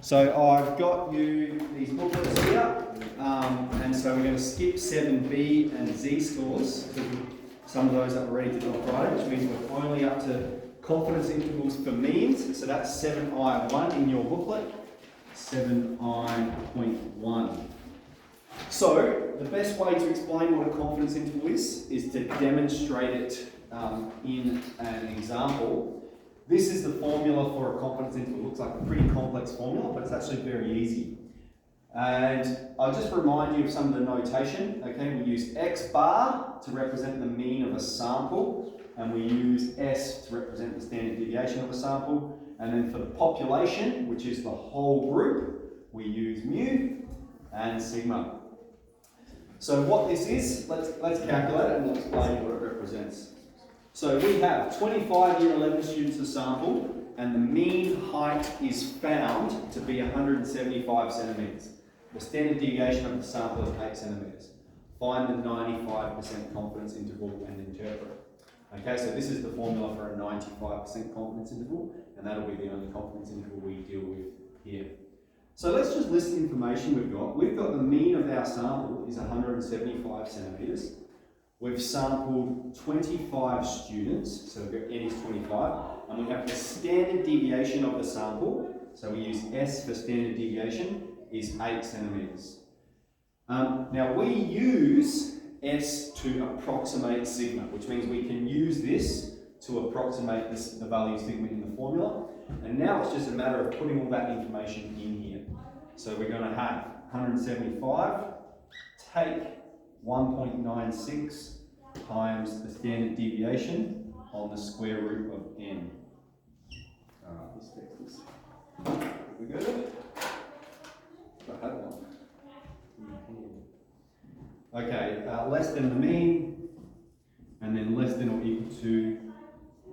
So I've got you these booklets here, and so we're going to skip 7B and Z scores, some of those that were ready to do on Friday, which means we're only up to confidence intervals for means. So that's 7I1 in your booklet, 7I.1. So the best way to explain what a confidence interval is to demonstrate it in an example. This is the formula for a confidence interval. It looks like a pretty complex formula, but it's actually very easy. And I'll just remind you of some of the notation. Okay, we use X bar to represent the mean of a sample, and we use S to represent the standard deviation of a sample. And then for the population, which is the whole group, we use mu and sigma. So what this is, let's calculate it and we'll explain what it represents. So we have 25 year 11 students to sample, and the mean height is found to be 175 centimetres. The standard deviation of the sample is 8 centimetres. Find the 95% confidence interval and interpret. Okay, so this is the formula for a 95% confidence interval, and that'll be the only confidence interval we deal with here. So let's just list the information we've got. We've got the mean of our sample is 175 centimetres. We've sampled 25 students, so we've got N is 25, and we have the standard deviation of the sample, so we use S for standard deviation, is 8 centimetres. Now we use S to approximate sigma, which means we can use this to approximate the value of sigma in the formula, and now it's just a matter of putting all that information in here. So we're going to have 175, take 1.96 times the standard deviation on the square root of n. Alright, let's fix this. We go there? I had one. Okay, less than the mean, and then less than or equal to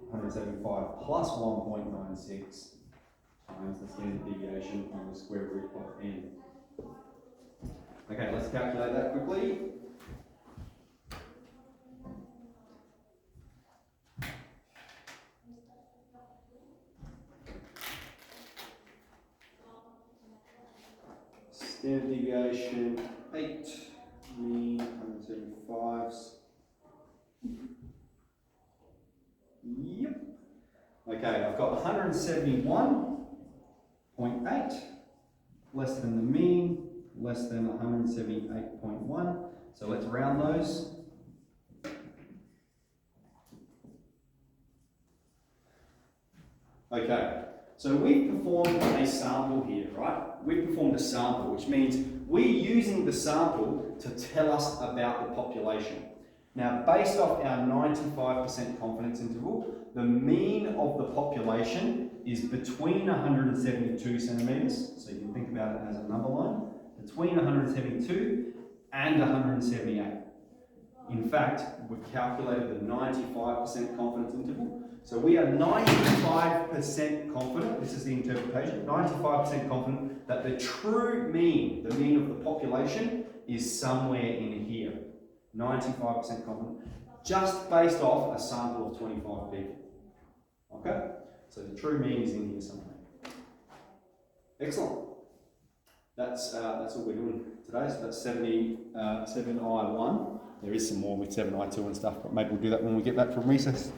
175 plus 1.96 times the standard deviation on the square root of n. Okay, let's calculate that quickly. Standard deviation 8, mean 175s. Yep. Okay, I've got 171.8, less than the mean, less than 178.1. So let's round those. Okay, so we've performed a sample here, right? We've performed a sample, which means we're using the sample to tell us about the population. Now, based off our 95% confidence interval, the mean of the population is between 172 centimetres, so you can think about it as a number line, between 172 and 178. In fact, we've calculated the 95% confidence interval. So we are 95% confident, this is the interpretation, 95% confident that the true mean, the mean of the population, is somewhere in here. 95% confident, just based off a sample of 25 people. Okay? So the true mean is in here somewhere. Excellent. That's all we're doing today. So that's 7I1. There is some more with 7I2 and stuff, but maybe we'll do that when we get back from recess.